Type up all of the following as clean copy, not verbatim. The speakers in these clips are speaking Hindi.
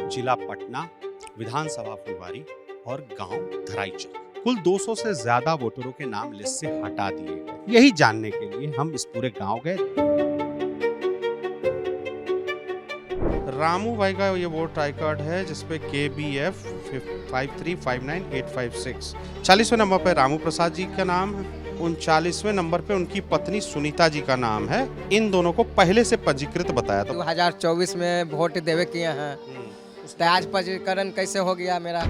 जिला पटना, विधानसभा फुलवारी और गांव धराईचक। कुल 200 से ज्यादा वोटरों के नाम लिस्ट से हटा दिए गए। यही जानने के लिए हम इस पूरे गांव गए। रामू भाई का ये वोट आई कार्ड है जिसपे KBF 5359856। 40वें नंबर पे रामू प्रसाद जी का नाम है। 39वें नंबर पे उनकी पत्नी सुनीता जी का नाम है। इन दोनों को पहले से पंजीकृत बताया था। 2024 में वोट देवे किए हैं, तो आज पंजीकरण कैसे हो गया मेरा?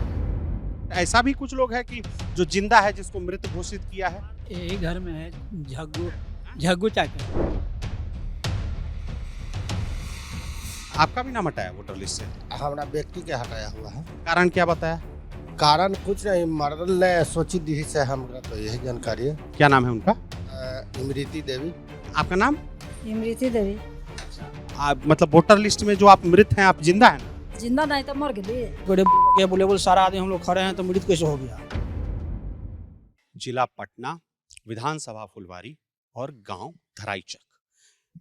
ऐसा भी कुछ लोग हैं कि जो जिंदा है जिसको मृत घोषित किया है। यही घर में है झग्गू चाचा। आपका भी नाम हटाया वोटर लिस्ट से? हमारा व्यक्ति के हटाया हुआ है। कारण क्या बताया? कारण कुछ नहीं, मरल ने सोची दी से हमरा तो यही जानकारी है। क्या नाम है उनका? इमृति देवी। आपका नाम? इमृति देवी। आप मतलब वोटर लिस्ट में जो आप मृत हैं, आप जिंदा हैं? जिंदा नहीं तो मर गए। बोले सारा आदमी हम लोग खड़े हैं तो मृत कैसे हो गया? जिला पटना, विधानसभा फुलवारी और गांव धराईचक।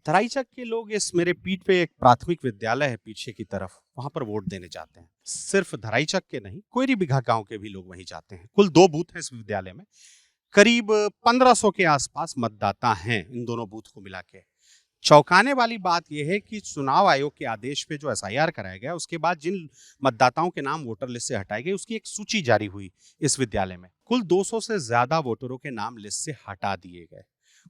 धराईचक के लोग इस मेरे पीठ पे एक प्राथमिक विद्यालय है पीछे की तरफ, वहां पर वोट देने जाते हैं। सिर्फ धराईचक के नहीं, कोयरी बिघा गांव के भी लोग वहीं जाते हैं। कुल 2 बूथ हैं इस विद्यालय में। करीब 1500 के आसपास मतदाता हैं इन दोनों बूथ को मिला के। चौंकाने वाली बात यह है कि चुनाव आयोग के आदेश पे जो SIR कराया गया, उसके बाद जिन मतदाताओं के नाम वोटर लिस्ट से हटाए गए, उसकी एक सूची जारी हुई इस विद्यालय में। कुल 200 से ज्यादा वोटरों के नाम लिस्ट से हटा दिए गए।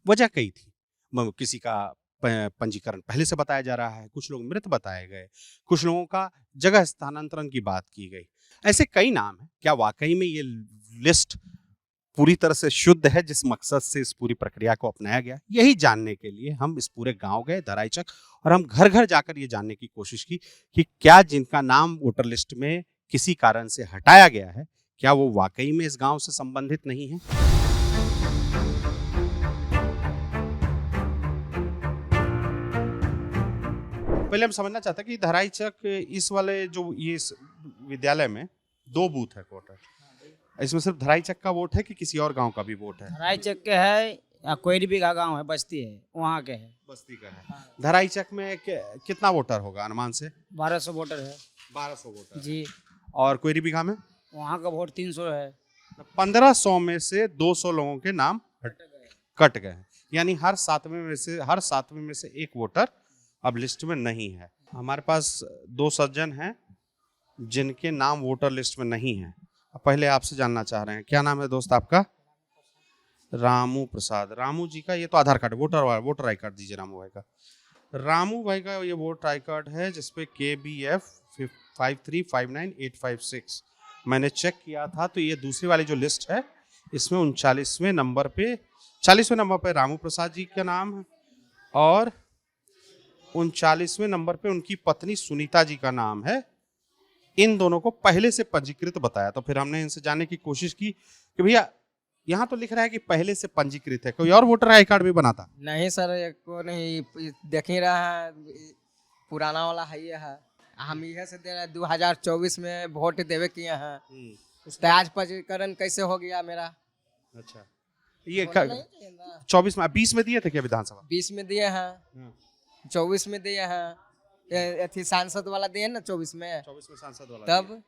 वजह कई थी। किसी का पंजीकरण पहले से बताया जा रहा है, कुछ लोग मृत बताए गए, कुछ लोगों का जगह स्थानांतरण की बात की गई। ऐसे कई नाम हैं। क्या वाकई में ये लिस्ट पूरी तरह से शुद्ध है जिस मकसद से इस पूरी प्रक्रिया को अपनाया गया? यही जानने के लिए हम इस पूरे गांव गए धराईचक, और हम घर घर जाकर ये जानने की कोशिश की कि क्या जिनका नाम वोटर लिस्ट में किसी कारण से हटाया गया है, क्या वो वाकई में इस गांव से संबंधित नहीं है। पहले हम समझना चाहते हैं कि धराईचक इस वाले जो ये विद्यालय में 2 बूथ है वोटर, इसमें सिर्फ धराईचक का वोट है कि किसी और गांव का भी वोट है? धराईचक के है, कोयरी बिघा गांव है, बस्ती है, वहाँ के है। बस्ती का है। धराईचक में कितना वोटर होगा अनुमान से? 1200 वोटर है। 1200 वोटर जी। और कोयरी बिघा में? वहाँ का वोट 300 है। 1500 में से 200 लोगों के नाम कट गए हैं। यानी हर सातवें में से एक वोटर अब लिस्ट में नहीं है। हमारे पास 2 सज्जन हैं जिनके नाम वोटर लिस्ट में नहीं है। पहले आपसे जानना चाह रहे हैं, क्या नाम है दोस्त आपका? रामू प्रसाद। रामू जी का ये तो आधार कार्ड, वोटर आई कार्ड दीजिए रामू भाई का। रामू भाई का ये वोटर आई कार्ड है जिसपे KBF 5359856। मैंने चेक किया था तो ये दूसरी वाली जो लिस्ट है इसमें 39वें नंबर पे 40वें नंबर पे रामू प्रसाद जी का नाम है और 39वें नंबर पे उनकी पत्नी सुनीता जी का नाम है। इन दोनों को पहले से पंजीकृत बताया। तो फिर हमने इनसे जानने की कोशिश की कि भैया यहाँ तो लिख रहा है कि पहले से पंजीकृत है, कोई और वोटर आई कार्ड भी बना था? नहीं सर, को नहीं देख ही रहा है, पुराना वाला है ये है। हम इहे से दे रहे 2024 में वोट देवे किए हैं, तो आज पंजीकरण कैसे हो गया मेरा? अच्छा, ये 24 में 20 में दिए थे क्या विधानसभा? 20 में दिए हैं, 24 में दिए हैं, सांसद वाला दिए ना 24 में सांसद वाला तब।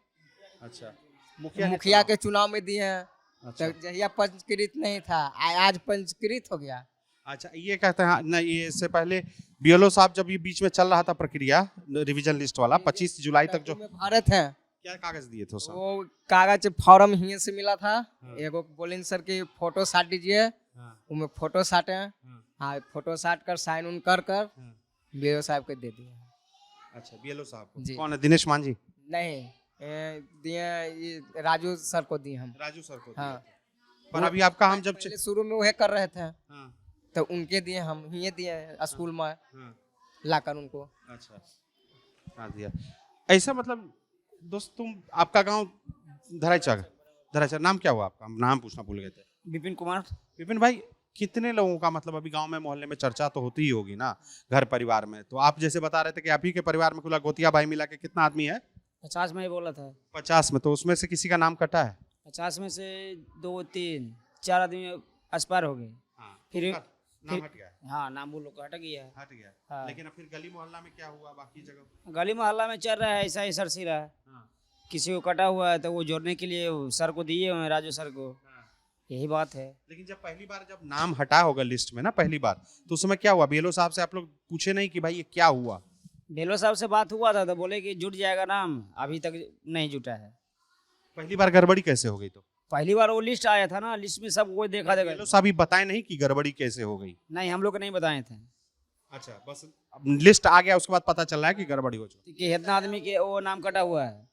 अच्छा, मुखिया के चुनाव में दिए हैं। अच्छा। तो जहिया पंजीकृत नहीं था, आज पंजीकृत हो गया। अच्छा, ये कहते हैं ना, ये इससे पहले BLO साहब जब ये बीच में चल रहा था प्रक्रिया रिवीजन लिस्ट वाला 25 जुलाई तक जो भारत है, क्या कागज दिए थे उसमें? वो कागज फॉर्म ही से मिला था। एगो बोलिन सर की फोटो साट दीजिए, उनमें फोटो साटे, हाँ फोटो साट कर साइन उन कर BLO साहब को दे दिए। अच्छा, BLO साहब को? जी। कौन है? दिनेश मान जी? नहीं, दिए ये राजू सर को दिए हम। राजू सर को? हाँ। पर अभी आपका हम जब शुरू में वह कर रहे थे, हाँ। तो उनके दिए, हम ये दिए स्कूल में लाकर उनको। अच्छा, हाँ दिया। ऐसा मतलब दोस्त, आपका गांव धराईचक। नाम क्या हुआ आपका? नाम पूछना भूल गए थे। विपिन कुमार। विपिन भाई, कितने लोगों का मतलब अभी गांव में मोहल्ले में चर्चा तो होती ही होगी ना, घर परिवार में? तो आप जैसे बता रहे थे कि आप ही के परिवार में कुल गोतिया भाई मिला के कितना आदमी है? 50 में ही बोला था। 50 में? तो उसमें से किसी का नाम कटा है? 50 में से 2 3 4 आदमी एक्सपायर हो गए। हाँ। फिर नाम हट गया है, हाँ नाम वो लोग का हट गया है। हट गया है। हाँ। लेकिन अब फिर गली मोहल्ला में क्या हुआ बाकी जगह? गली मोहल्ला में चल रहा है ऐसा ही सरसिरा है। हाँ, किसी को कटा हुआ है तो वो जोड़ने के लिए वो सर को दिए हुए हैं, राजू सर को। हाँ। यही बात है। लेकिन जब पहली बार जब नाम हटा होगा लिस्ट में ना पहली बार, तो उस समय क्या हुआ? बीएलओ साहब से आप लोग पूछे नहीं कि भाई ये क्या हुआ? बेलो साहब से बात हुआ था तो बोले कि जुट जाएगा नाम, अभी तक नहीं जुटा है। पहली बार गड़बड़ी कैसे हो गई? तो पहली बार वो लिस्ट आया था ना, लिस्ट में सब वो देखा बीएलओ देगा। साहब ही बताए नहीं कि गड़बड़ी कैसे हो गई? नहीं हम लोग को नहीं बताए थे अच्छा, बस अब लिस्ट आ गया उसके बाद पता चल रहा है कि गड़बड़ी हो चुकी कि इतना आदमी के वो नाम कटा हुआ है।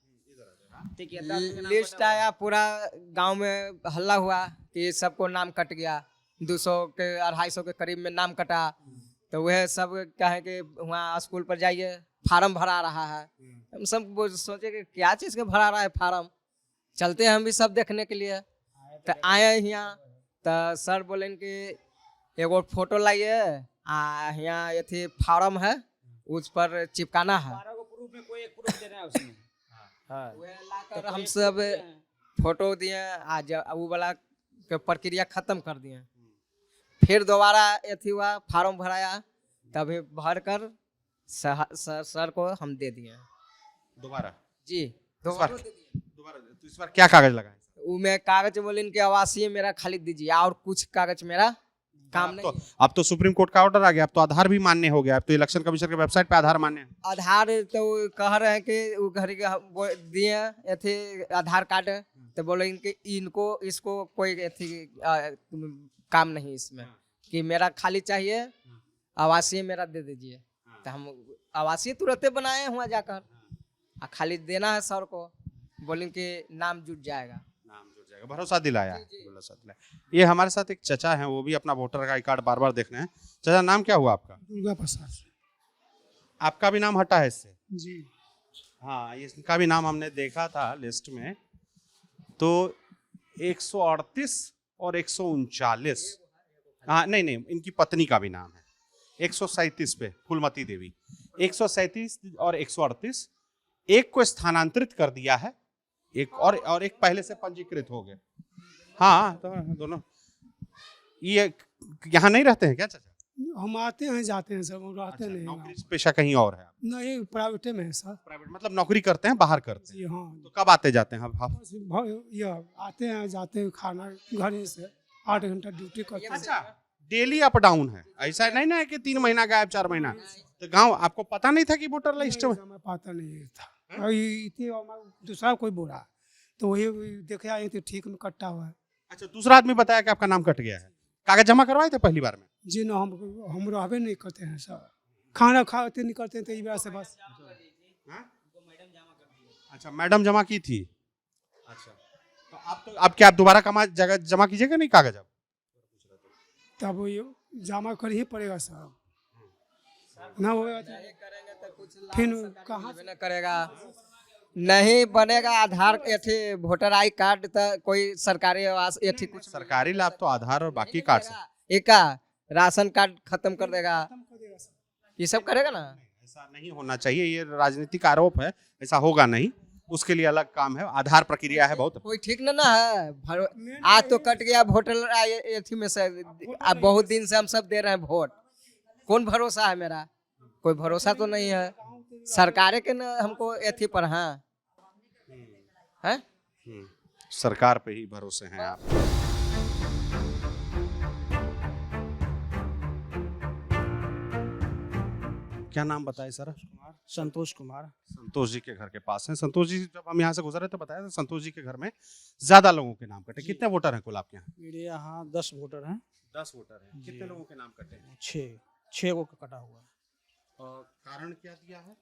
ठीक है, इतना आदमी के नाम लिस्ट कटा हुआ है। आया, पूरा गांव में हल्ला हुआ कि सबको नाम कट गया, 200 के 250 के करीब में नाम कटा। तो वह सब कहे कि वहाँ स्कूल पर जाइए, फार्म भरा रहा है। हम सब सोचे कि क्या चीज़ के भरा रहा है फार्म, चलते हैं हम भी सब देखने के लिए। तो आए यहाँ तो सर बोले कि एगो फोटो लाइए, यहाँ ये थी फार्म है, उस पर चिपकाना है। 12 को प्रूफ में कोई एक प्रूफ देना है उसमें। हाँ। वह लाकर हम सब फोटो दिए, आज वो वाला के प्रक्रिया खत्म कर दिए। फिर दोबारा एथी हुआ, फार्म भराया, तभी भर कर सर को हम दे दिए। दोबारा जी बार? दोबारा दे दिए। दोबारा तो इस बार क्या कागज लगा है? वो मैं कागज बोले इनके आवासीय मेरा खाली दीजिए, और कुछ कागज मेरा काम अब नहीं। तो अब तो सुप्रीम कोर्ट का ऑर्डर आ गया, अब तो आधार भी मान्य हो गया, अब तो इलेक्शन कमीशन के वेबसाइट पे आधार मान्य है। आधार तो वो कह रहे हैं कि वो घर के वो दिए एथी आधार कार्ड, तो बोले इनके इनको इसको कोई एथी काम नहीं इसमें, कि मेरा खाली चाहिए, आवासीय मेरा दे दीजिए। तो हम आवासीय तुरंत बनाए हुआ जाकर, आ खाली देना है सर को, बोलें कि नाम जुट जाएगा। नाम जुड़ जाएगा, भरोसा दिलाया है, भरोसा दिलाया। ये हमारे साथ एक चचा हैं, वो भी अपना वोटर आई कार्ड बार बार देख रहे हैं। चचा नाम क्या हुआ आपका? दुर्गा प्रसाद आपका भी नाम हटा है इससे? जी। हाँ, इसका भी नाम हमने देखा था लिस्ट में, तो 138 और 139, हाँ नहीं नहीं, इनकी पत्नी का भी नाम है 137 पे, फूलमती देवी। 137 और 138, एक को स्थानांतरित कर दिया है, एक और एक पहले से पंजीकृत हो गए। हाँ तो दोनों ये यहाँ नहीं रहते हैं क्या चाचा? हम आते हैं जाते हैं सब, रहते अच्छा, नहीं नौकरी हैं। पेशा कहीं और है? नहीं प्राइवेटे में है सर। प्राइवेट मतलब नौकरी करते हैं, बाहर करते जी हैं? हाँ। तो कब आते जाते हैं? अब बस ये आते हैं जाते हैं, खाना घर ही से 8 घंटा ड्यूटी करते हैं। अच्छा, डेली अप डाउन है, ऐसा नहीं ना है कि 3 महीना गायब 4 महीना। तो गांव आपको पता नहीं था कि वोटर लिस्ट में? नहीं, हमें पता नहीं था। और ये इतने दूसरा कोई बोला तो वही देखे आए थे, ठीक में कट्टा हुआ है। अच्छा, दूसरा आदमी बताया कि आपका नाम कट गया है। कागज जमा करवाए थे पहली बार में? जी ना, हम रहबे नहीं करते हैं सर, खाना खाते नहीं करते हैं, तो इस वजह से बस। हाँ? अच्छा, मैडम जमा की थी। अच्छा, तो अब क्या आप दोबारा जगह जमा कीजिएगा नहीं कागज? अब तब ये जमा कर ही पड़ेगा सर, ना होगा तो करेंगे तो कुछ फिर सरकारी कहाँ मिलबे न करेगा, नहीं बनेगा आधार एथी वोटर आई कार्ड, तो कोई सरकारी आवास एथी कुछ सरकारी लाभ तो आधार और बाकी कार्ड से। एक राशन कार्ड खत्म कर देगा, ये सब करेगा ना। ऐसा नहीं होना चाहिए, ये राजनीतिक आरोप है, ऐसा होगा नहीं, उसके लिए अलग काम है, आधार प्रक्रिया है बहुत। कोई ठीक ना है, आज तो कट गया वोटर एथी में से, अब बहुत दिन से हम सब दे रहे हैं वोट, कौन भरोसा है मेरा? कोई भरोसा तो नहीं है सरकार के ना हमको एथी पर। हाँ है, सरकार पे ही भरोसे हैं आप। क्या नाम बताए सर? संतोष कुमार। संतोष जी के घर के पास है। संतोष जी, जब हम यहाँ से गुजरे तो बताया था संतोष जी के घर में ज्यादा लोगों के नाम कटे। कितने वोटर हैं कुल आपके यहाँ? मेरे यहाँ 10 वोटर हैं। 10 वोटर हैं। कितने लोगों के नाम कटे हैं? 6 को कटा हुआ है। और कारण क्या दिया है?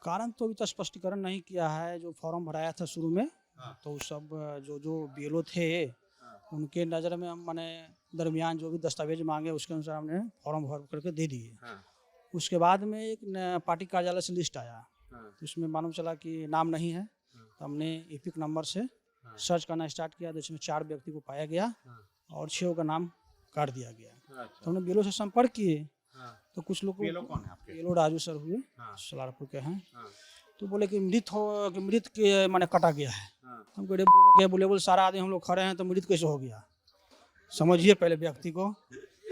कारण तो अभी तक स्पष्टीकरण नहीं किया है। जो फॉर्म भराया था शुरू में, हाँ। तो सब जो बीएलओ थे उनके नज़र में हम माने दरमियान जो भी दस्तावेज मांगे उसके अनुसार हमने फॉर्म भर करके दे दिए। हाँ। उसके बाद में एक पार्टी कार्यालय से लिस्ट आया, हाँ। तो उसमें मालूम चला कि नाम नहीं है। तो हमने एपिक नंबर से सर्च करना स्टार्ट किया, तो इसमें 4 व्यक्ति को पाया गया और 6 का नाम काट दिया गया। तो हमने बीएलओ से संपर्क किए, तो कुछ लोग कौन है आपके? बीएलओ राजू सर हुए, हाँ। सलारपुर के हैं। हाँ। तो बोले कि मृत के माने कटा गया है। हाँ। हम बोले सारा आदमी हम लोग खड़े हैं तो मृत कैसे हो गया? समझिए पहले व्यक्ति को,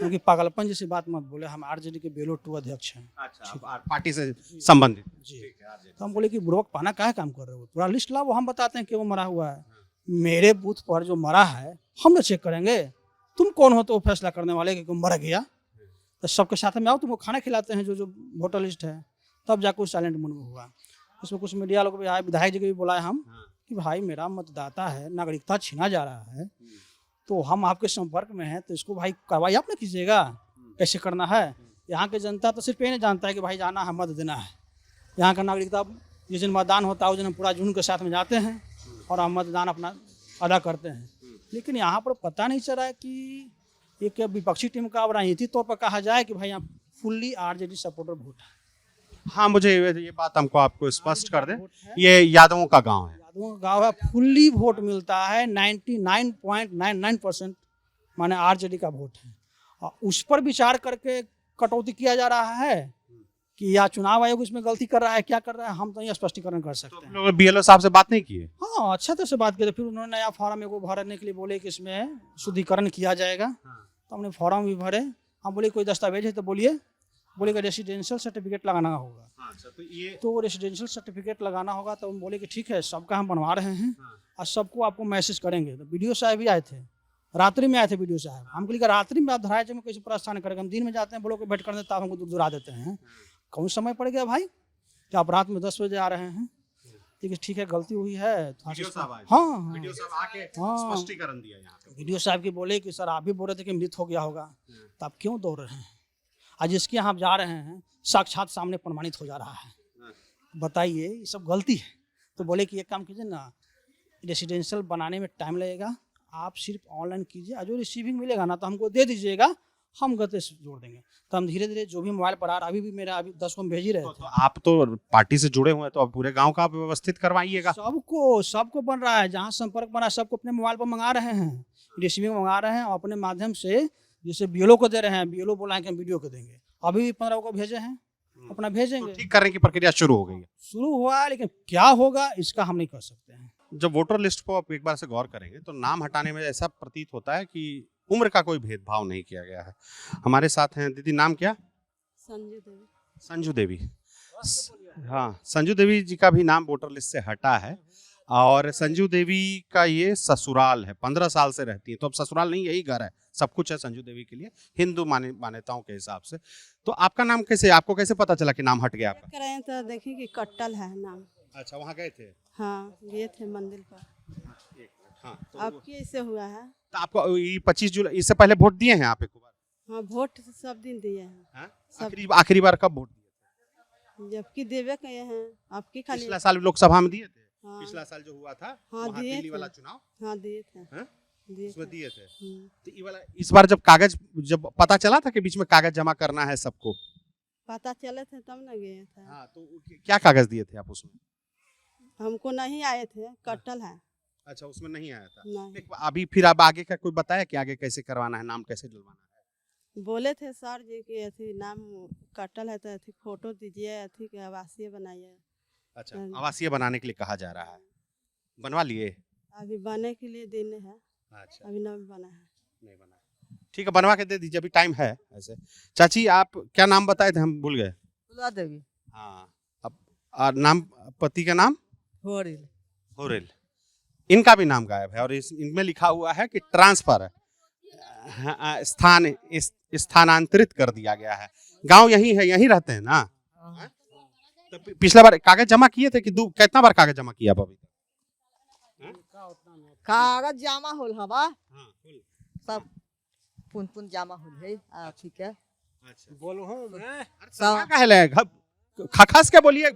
क्योंकि पागलपन जैसी बात मत बोले, हम आरजेडी के बेलो 2 अध्यक्ष हैं। अच्छा, आप पार्टी से संबंधित। जी। ठीक है, RJD। तो हम बोले कि बुड़बक पाना काहे काम कर रहे हो, पूरा लिस्ट लाओ, हम बताते हैं कि वो मरा हुआ है। मेरे बूथ पर जो मरा है हम लोग चेक करेंगे, तुम कौन हो तो फैसला करने वाले कि मर गया। तो सबके साथ में आओ, तुमको खाना खिलाते हैं जो वोटर लिस्ट है। तब जाकर साइलेंट मूड में हुआ। उसमें कुछ मीडिया लोग भी आए, विधायक जी को भी बुलाए हम कि भाई मेरा मतदाता है, नागरिकता छीना जा रहा है, तो हम आपके संपर्क में हैं, तो इसको भाई कार्रवाई आप ना कीजिएगा, कैसे करना है। यहाँ की जनता तो सिर्फ ये नहीं जानता है कि भाई जाना है, मत देना है। यहाँ का नागरिकता जिस दिन मतदान होता है उस दिन हम पूरा जुनून के साथ में जाते हैं और हम मतदान अपना अदा करते हैं। लेकिन यहाँ पर पता नहीं चल रहा है कि एक विपक्षी टीम का अब राजनीतिक तौर पर कहा जाए कि भाई यहाँ फुल्ली आरजेडी सपोर्टर वोट है। हाँ, मुझे ये बात हमको आपको स्पष्ट कर दें, ये यादवों का गांव है। यादवों का गाँव है, फुल्ली वोट मिलता है, 99.99% माने आरजेडी का वोट है। और उस पर विचार करके कटौती किया जा रहा है कि या चुनाव आयोग इसमें गलती कर रहा है, क्या कर रहा है, हम तो ये स्पष्टीकरण कर सकते हैं। लोग BLO साहब से बात नहीं किए? हाँ, अच्छा तरह से बात की। फिर उन्होंने नया फॉर्म एगो भरने के लिए बोले कि इसमें शुद्धिकरण किया जाएगा। तो हमने फॉर्म भी भरे। हम बोले कोई दस्तावेज है तो बोलिए। बोले कि रेसिडेंशियल सर्टिफिकेट लगाना होगा। अच्छा, तो ये तो रेसिडेंशियल सर्टिफिकेट लगाना होगा। तो हम बोले कि ठीक है, सबका हम बनवा रहे हैं और सबको आपको मैसेज करेंगे। तो BDO साहब भी आए थे, रात्रि में आए थे BDO साहब। हम बोले कि रात्रि में आप धराए में कैसे प्रस्थान करेंगे, हम दिन में जाते हैं, बोलो कि भेंट करने, तब हमको दूर दूरा देते हैं। कौन समय पड़ गया भाई कि आप रात में 10 बजे आ रहे हैं। ठीक है, गलती हुई है। BDO साहब आए? हाँ, BDO साहब आके हाँ। स्पष्टीकरण दिया यहाँ पे। BDO साहब की बोले कि सर आप भी बोल रहे थे कि मृत हो गया होगा, तो आप क्यों दौड़ रहे हैं? आज जिसके यहाँ आप जा रहे हैं साक्षात सामने प्रमाणित हो जा रहा है, बताइए ये सब गलती है। तो बोले कि एक काम कीजिए ना, रेसिडेंशियल बनाने में टाइम लगेगा, आप सिर्फ ऑनलाइन कीजिए, और जो रिसीविंग मिलेगा ना तो हमको दे दीजिएगा, हम गते से जोड़ देंगे। तो हम धीरे धीरे जो भी मोबाइल पर आ रहा, अभी 10 को हम भेज ही रहे थे। तो आप तो पार्टी से जुड़े हुए हैं, तो अब पूरे गांव का आप व्यवस्थित करवाइएगा। सबको बन रहा है, जहाँ संपर्क बना सबको अपने मोबाइल पर मंगा रहे हैं, रिसीविंग मंगा रहे हैं, और अपने माध्यम से जैसे BLO को दे रहे हैं, BLO बोला है कि हम BDO को देंगे। अभी 15 को भेजे हैं, अपना भेजेंगे। तो ठीक करने की प्रक्रिया शुरू हो गई है? शुरू हुआ है, लेकिन क्या होगा इसका हम नहीं कर सकते हैं। जब वोटर लिस्ट को आप एक बार से गौर करेंगे तो नाम हटाने में ऐसा प्रतीत होता है कि उम्र का कोई भेदभाव नहीं किया गया है। हमारे साथ हैं दीदी, नाम क्या? संजू देवी। संजू देवी। हाँ, संजू देवी जी का भी नाम वोटर लिस्ट से हटा है। और संजू देवी का ये ससुराल है, 15 साल से रहती है। तो अब ससुराल नहीं, यही घर है, सब कुछ है संजू देवी के लिए, हिंदू मान्यताओं के हिसाब से। तो आपका नाम कैसे, आपको कैसे पता चला कि नाम हट गया आपका? करें तो देखिए कि कट्टल है नाम। अच्छा, वहाँ गए थे? हाँ, गए थे मंदिर पर। हाँ, तो अब कैसे हुआ है? तो आपको ये 25 जुलाई, इससे पहले वोट दिए हैं आप एक बार? हाँ, वोट सब दिन दिए हैं। हाँ? सब। आखिरी बार कब वोट दिए थे? जबकि देवे कहे हैं, आपकी खाली। पिछला साल लोकसभा में दिए थे? हाँ, पिछला साल जो हुआ था, हाँ, वहाँ दिए दिल्ली थे। वाला चुनाव, हाँ दिए थे। हाँ? दिए उसमें थे। दिए थे। हम्म। तो ये वाला इस बार जब पता चला था कि बीच में कागज जमा करना है सबको, पता चले थे तब ना गए थे। हाँ, तो क्या कागज दिए थे आप उसमें? हमको नहीं आए थे, कट्टल है। अच्छा, उसमें नहीं आया था। नहीं, अभी फिर अब आगे का कोई बताया कि आगे कैसे करवाना है, नाम कैसे डलवाना है? बोले थे सर जी कि अथी नाम कट्टल है तो अथी फोटो दीजिए, अथी के आवासीय बनाइए। अच्छा, आवासीय बनाने के लिए कहा जा रहा है, बनवा लिए? अभी बने के लिए देने हैं, अच्छा, अभी नहीं बना है। नहीं बना। ठीक है, बनवा के दे दीजिए, अभी टाइम है। ऐसे चाची, आप क्या नाम बताए थे, हम भूल गए। बुला देवी। हाँ, अब नाम, पति का नाम? होरिल। होरेल। इनका भी नाम गायब है और इनमें लिखा हुआ है कि ट्रांसफर, स्थानांतरित कर दिया गया है। गांव यही है, यही रहते हैं ना? तो पिछला बार कागज जमा किए थे कि कितना बार कागज जमा किया अभी? कागज जमा होल हवा सब पुन जमा होल है। ठीक है, बोलो सब खस के बोलिए।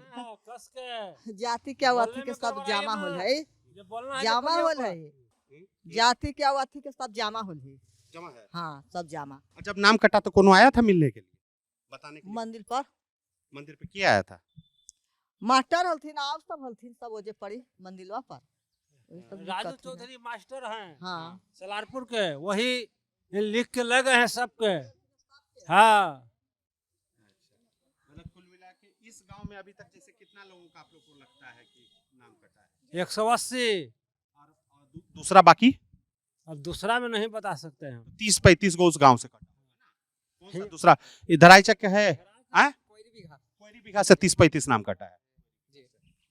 जाति क्या अथी के सब जमा होल है, जमा होल है। जाति क्या अथी के सब जमा होल है। जमा है? हाँ, सब जमा। जब नाम कटा तो कौन आया था मिलने के लिए, बताने के लिए? मंदिर पर। मंदिर पे किया आया था? मास्टर हलथिन, आप सब हलथिन, सब ओजे पड़ी मंदिरवा पर। राजू चौधरी मास्टर हैं, हाँ, सलारपुर के, वही लिख के लगे हैं सबके। हाँ, मतलब कुल मिला के इस गांव में अभी तक जैसे कितना लोगों का आप लोग को लगता है कि नाम कटा है? 180। और दूसरा बाकी? अब दूसरा में नहीं बता सकते हैं। 30-35 गो उस गांव से कटा। कौन सा दूसरा ये धराईचक का है? हाँ? बीघा कोयरी बीघा से 30-35 नाम कटा है। जी।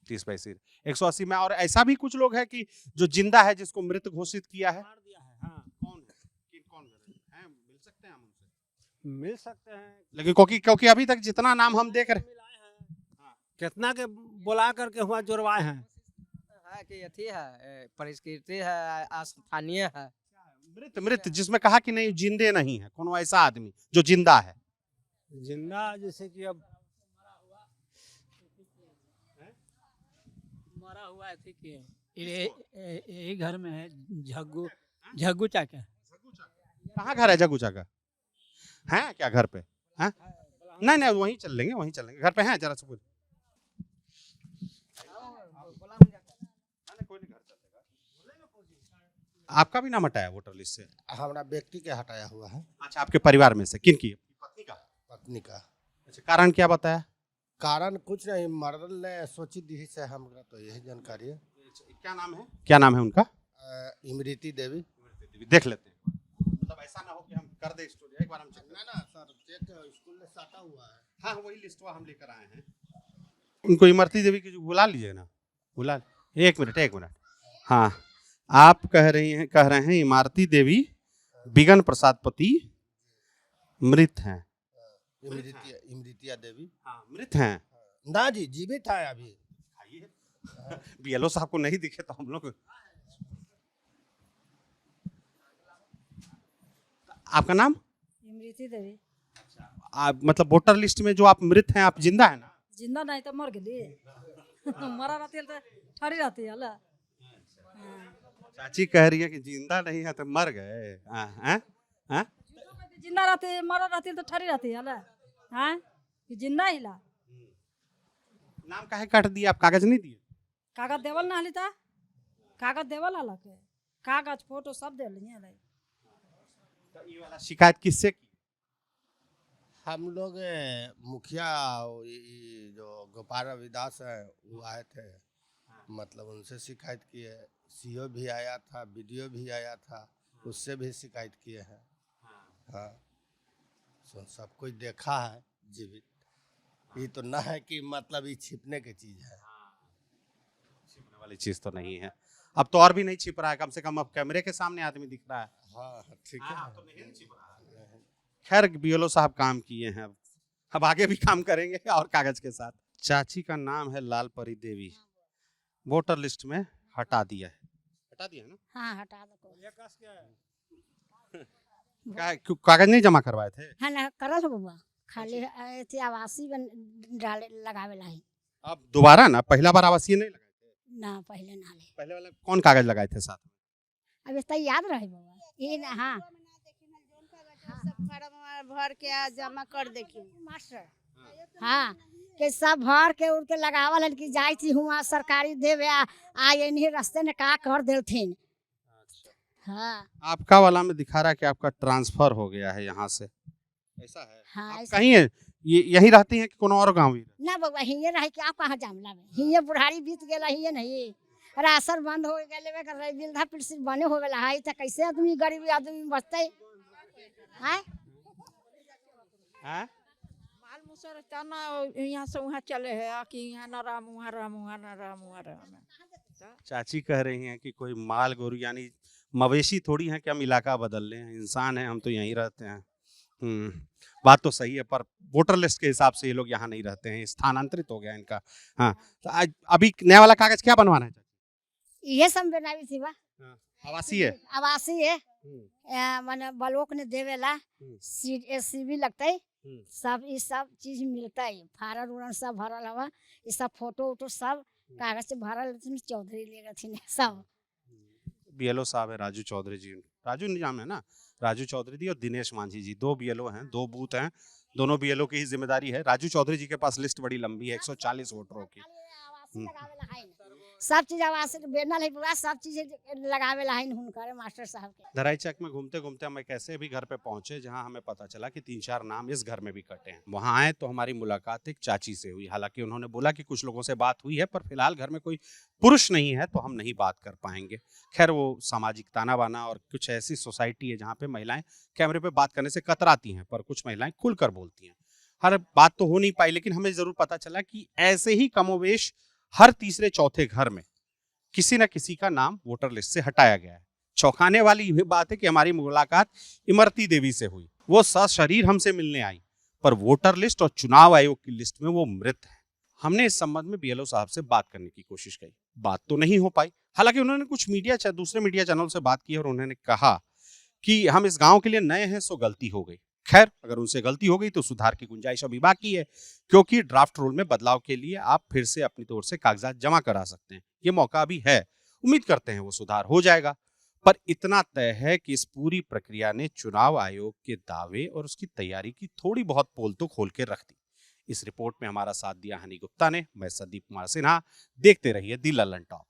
30-35 180 में। और ऐसा भी कुछ लोग है कि जो जिंदा है जिसको मृत घोषित किया है। कौन है? कौन है? मिल सकते हैं हम उनसे? मिल सकते हैं लेकिन क्योंकि अभी तक जितना नाम हम देख रहे कितना के बुला करके हुआ जुड़वाए हैं। है कि अथी है परिष्कृति है स्थानीय है। मृत जिसमें कहा कि नहीं जिंदे नहीं है, कौन ऐसा आदमी जो जिंदा है? जिंदा जैसे कि अब मरा हुआ है ठीक है। यही घर में है झग्गू चाचा। कहाँ घर है जगूचा का? है क्या घर पे? हैं? नहीं वहीं चल लेंगे घर पे हैं जरा से आपका भी नाम हटाया वोटर लिस्ट से? हमारा व्यक्ति के हटाया हुआ है। अच्छा, आपके परिवार में से किन की? पत्नी का। अच्छा, कारण क्या बताया? कारण कुछ नहीं, मर्दल ने सोची दी से हमरा तो यही जानकारी है। क्या नाम है उनका? इमृति देवी। देख लेते हैं, मतलब ऐसा ना हो कि हम कर दे स्टोरी। एक बार हम चेक ना सर चेक स्कूल में साटा हुआ है। हाँ वही लिस्टवा हम लेकर आए हैं। उनको इमरती देवी की बुला लीजिए ना, बुला। एक मिनट। हाँ, आप कह रहे हैं इमारती देवी बिगन प्रसाद पति मृत हैं। इमृतिया देवी मृत हैं ना जी, जीवित है अभी। बीएलओ साहब को नहीं दिखे तो हम लोग। आपका नाम? इमृति देवी। आप मतलब वोटर लिस्ट में जो आप मृत हैं, आप जिंदा है ना? जिंदा नहीं तो मर गए। मरा रहती है तो ठहरी रहती है ला। चाची कह रही है कि जिंदा नहीं है तो मर गए। जिंदा रहती मरा रहती है तो ठहरी रहती है ला। हाँ कि जिंदा ही ला। नाम काहे काट दिया? आप कागज नहीं दिए? कागज देवल ना हलिता, कागज देवल हला के, कागज फोटो सब दे लिए ला। तो ये वाला शिकायत किससे की? हम लोग मुखिया जो गोपाल रविदास है वो आए थे, मतलब उनसे शिकायत किए। सीओ भी आया था, वीडियो भी आया था, उससे भी शिकायत किए हैं। हाँ, सब कुछ देखा है जीवित। ये तो ना है कि मतलब ये छिपने की चीज है। छिपने वाली चीज तो नहीं है। अब तो और भी नहीं छिप रहा है, कम से कम अब कैमरे के सामने आदमी दिख रहा है। हाँ ठीक है। तो नहीं छिप रहा है। खैर बीएलओ साहब काम किए हैं, अब आगे भी काम करेंगे और कागज के साथ। चाची का नाम है लालपरी देवी, वोटर लिस्ट में हटा दिया है। हटा दिया है ना? हाँ हटा दो। कागज नहीं जमा करवाए थे? हाँ ना करल हो बबुआ, खाली ऐसे आवासी डाले लगावे ला। अब दोबारा ना, पहला बार आवासीय नहीं लगाए थे ना? पहले ना ले। पहले वाला कौन कागज लगाए थे साथ में? अब इतना याद रहे बबुआ ये ना। हाँ सब फॉर्म भर के जमा कर देखिए मास्टर। हाँ के सब भर के उनके लगावल है कि जाई थी हुआ सरकारी देवे आ इन्हीं रास्ते ने का कर देलथिन। हाँ आपका वाला में दिखा रहा है कि आपका ट्रांसफर हो गया है यहाँ से, ऐसा है? हाँ आप ऐसा। कहीं है यही रहती हैं कि कोनो और गाँव? ना बबुआ हिये रहे कि आप कहाँ जामला में हिये बुढ़ारी बीत गेला हिये नहीं। राशन बंद हो गए कर रहे, वृद्धा पेंशन बने हो गया है तो कैसे आदमी गरीब आदमी बचते हैं? माल मुसर तना यहाँ से वहाँ चले है कि यहाँ न राम वहाँ राम वहाँ न राम वहाँ राम। चाची कह रही हैं कि कोई माल गोरू यानी मवेशी थोड़ी हैं कि हम इलाका बदल लें, इंसान हैं हम तो यहीं रहते हैं। बात तो सही है, पर वोटर लिस्ट के हिसाब से ये लोग यहाँ नहीं रहते हैं, स्थानांतरित हो गया इनका। हाँ तो आज अभी नया वाला कागज क्या बनवाना है? ये सब बनावी थी बा आवासीय है? आवासीय है माने ब्लॉक ने देवेला सीवी लगता है सब, ये सब चीज मिलता है। फारल उड़न सब भरल हवा, ये सब फोटो वोटो सब कागज से भरल। चौधरी ले गए सब। बीएलओ साहब है राजू चौधरी जी, राजू निजाम है ना, राजू चौधरी जी और दिनेश मांझी जी, 2 बीएलओ हैं, 2 बूथ हैं, दोनों बीएलओ की ही जिम्मेदारी है। राजू चौधरी जी के पास लिस्ट बड़ी लंबी है, 140 वोटरों की। सब चीज आवास बैनर है पूरा सब चीज लगावे ला है हुनकर मास्टर साहब के। धराईचक में घूमते घूमते हम एक ऐसे भी घर पे पहुंचे जहां हमें पता चला कि 3-4 नाम इस घर में भी कटे हैं। वहां आए तो हमारी मुलाकात एक चाची से हुई। हालांकि उन्होंने बोला कि कुछ लोगों से बात हुई है पर फिलहाल घर में कोई पुरुष नहीं है तो हम नहीं बात कर पाएंगे। खैर वो सामाजिक ताना बाना और कुछ ऐसी सोसाइटी है जहाँ पे महिलाएं कैमरे पे बात करने से कतराती हैं पर कुछ महिलाएं खुलकर बोलती हैं। हर बात तो हो नहीं पाई लेकिन हमें जरूर पता चला कि ऐसे ही कमोवेश हर तीसरे चौथे घर में किसी न किसी का नाम वोटर लिस्ट से हटाया गया है। चौंकाने वाली यह बात है कि हमारी मुलाकात इमरती देवी से हुई। वो सशरीर हमसे मिलने आई पर वोटर लिस्ट और चुनाव आयोग की लिस्ट में वो मृत है। हमने इस संबंध में बीएलओ साहब से बात करने की कोशिश की, बात तो नहीं हो पाई। हालांकि उन्होंने कुछ दूसरे मीडिया चैनल से बात की और उन्होंने कहा कि हम इस गांव के लिए नए हैं सो गलती हो गई। खैर अगर उनसे गलती हो गई तो सुधार की गुंजाइश अभी बाकी है क्योंकि ड्राफ्ट रूल में बदलाव के लिए आप फिर से अपनी तौर से कागजात जमा करा सकते हैं। ये मौका अभी है, उम्मीद करते हैं वो सुधार हो जाएगा। पर इतना तय है कि इस पूरी प्रक्रिया ने चुनाव आयोग के दावे और उसकी तैयारी की थोड़ी बहुत पोल तो खोल के रख दी। इस रिपोर्ट में हमारा साथ दिया हनी गुप्ता ने। मैं संदीप कुमार सिन्हा। देखते रहिए दी लल्लन टॉप।